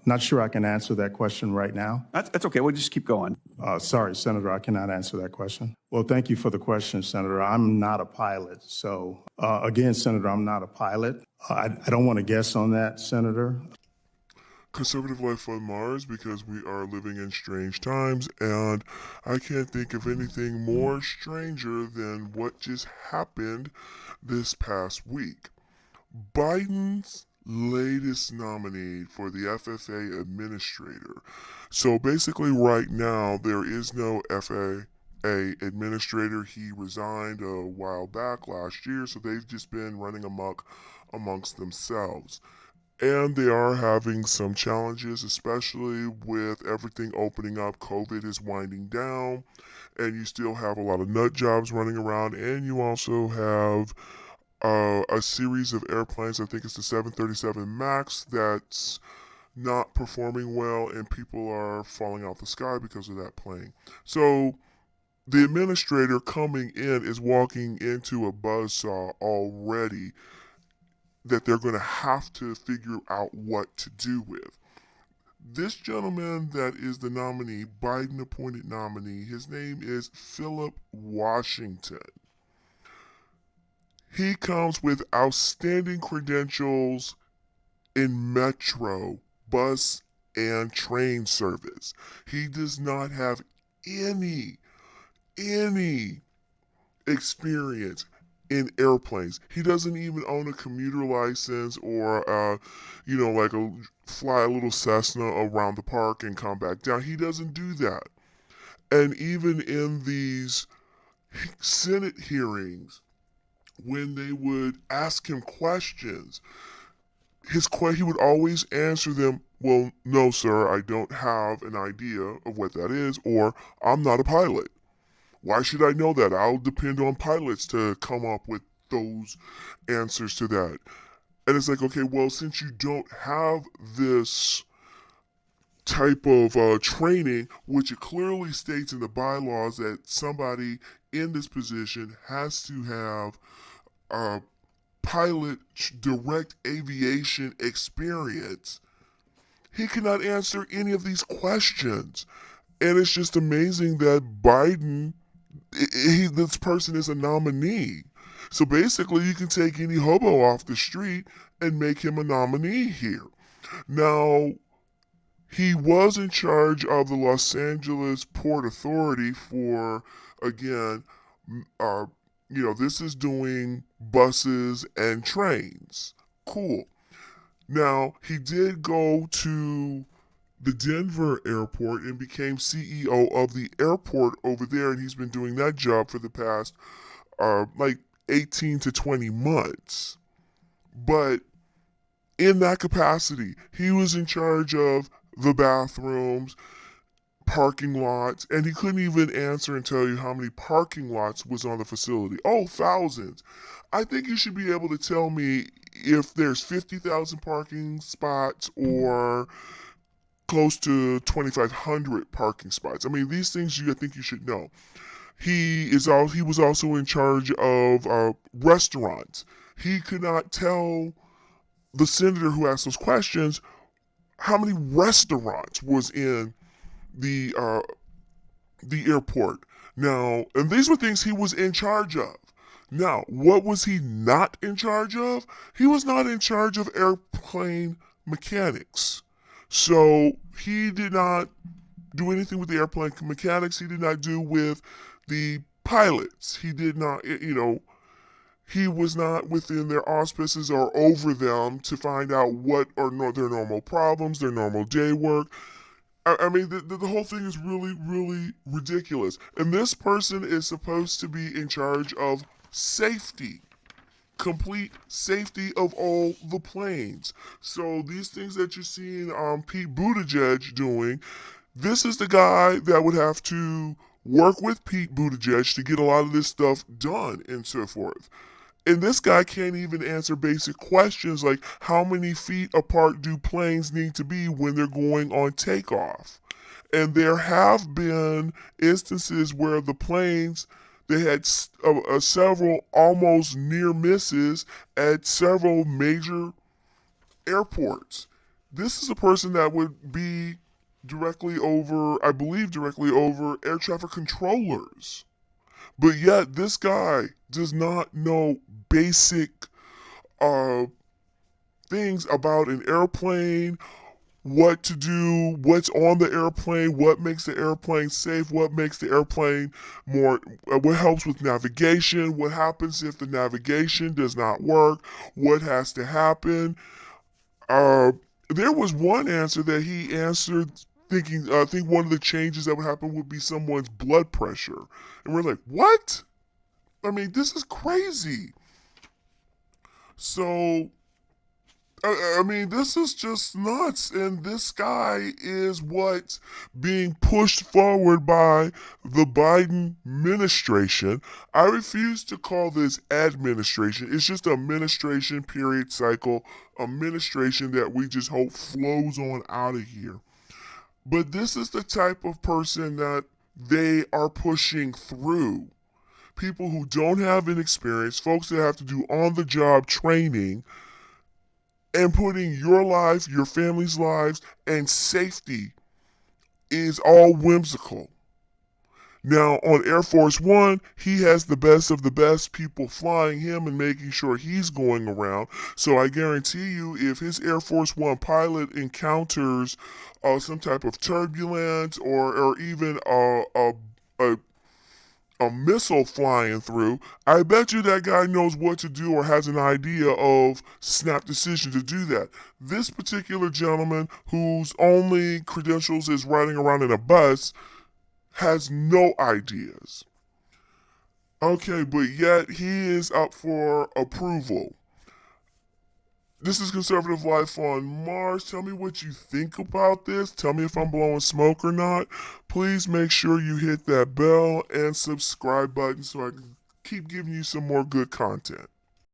Not sure I can answer that question right now. That's okay. We'll just keep going. Sorry, Senator, I cannot answer that question. Well, thank you for the question, Senator. I'm not a pilot. So again, Senator, I'm not a pilot. I don't want to guess on that, Senator. Conservative life on Mars, because we are living in strange times, and I can't think of anything more stranger than what just happened this past week. Biden's latest nominee for the FAA administrator. So basically right now there is no FAA administrator. He resigned a while back last year, so they've just been running amok amongst themselves. And they are having some challenges, especially with everything opening up. COVID is winding down, and you still have a lot of nut jobs running around, and you also have a series of airplanes, I think it's the 737 MAX, that's not performing well, and people are falling out the sky because of that plane. So the administrator coming in is walking into a buzzsaw already that they're going to have to figure out what to do with. This gentleman that is the nominee, Biden-appointed nominee, his name is Washington. He comes with outstanding credentials in metro, bus, and train service. He does not have any experience in airplanes. He doesn't even own a commuter license or, fly a little Cessna around the park and come back down. He doesn't do that. And even in these Senate hearings, when they would ask him questions, he would always answer them, well, no, sir, I don't have an idea of what that is, or I'm not a pilot. Why should I know that? I'll depend on pilots to come up with those answers to that. And it's like, okay, well, since you don't have this type of training, which it clearly states in the bylaws that somebody in this position has to have pilot direct aviation experience, he cannot answer any of these questions. And it's just amazing that Biden, this person is a nominee. So basically you can take any hobo off the street and make him a nominee here. Now, he was in charge of the Los Angeles Port Authority for, again, this is doing buses and trains. Cool. Now, he did go to the Denver airport and became CEO of the airport over there, and he's been doing that job for the past 18 to 20 months. But in that capacity, he was in charge of the bathrooms, parking lots, and he couldn't even answer and tell you how many parking lots was on the facility. Oh, thousands. I think you should be able to tell me if there's 50,000 parking spots or close to 2,500 parking spots. I mean, these things I think you should know. He was also in charge of restaurants. He could not tell the senator who asked those questions how many restaurants was in the airport. Now, and these were things he was in charge of. Now, what was he not in charge of? He was not in charge of airplane mechanics. So he did not do anything with the airplane mechanics. He did not do with the pilots. He did not, he was not within their auspices or over them to find out what are their normal problems, their normal day work. I mean, the whole thing is really, really ridiculous. And this person is supposed to be in charge of safety, complete safety of all the planes. So these things that you're seeing Pete Buttigieg doing, this is the guy that would have to work with Pete Buttigieg to get a lot of this stuff done and so forth. And this guy can't even answer basic questions like how many feet apart do planes need to be when they're going on takeoff. And there have been instances where the planes, they had several almost near misses at several major airports. This is a person that would be directly over, I believe, directly over air traffic controllers. But yet, this guy does not know basic uh, things about an airplane, what to do, what's on the airplane, what makes the airplane safe, what makes the airplane more, what helps with navigation, what happens if the navigation does not work, what has to happen. Uh, there was one answer that he answered thinking, I think one of the changes that would happen would be someone's blood pressure. And we're like, what? I mean, this is crazy. So, I mean, this is just nuts. And this guy is what's being pushed forward by the Biden administration. I refuse to call this administration. It's just administration, period, cycle, administration that we just hope flows on out of here. But this is the type of person that they are pushing through. People who don't have an experience, folks that have to do on-the-job training, and putting your life, your family's lives, and safety is all whimsical. Now, on Air Force One, he has the best of the best people flying him and making sure he's going around. So I guarantee you, if his Air Force One pilot encounters some type of turbulence or even a missile flying through, I bet you that guy knows what to do or has an idea of snap decision to do that. This particular gentleman, whose only credentials is riding around in a bus, has no ideas. Okay, but yet he is up for approval. This is Conservative Life on Mars. Tell me what you think about this. Tell me if I'm blowing smoke or not. Please make sure you hit that bell and subscribe button so I can keep giving you some more good content.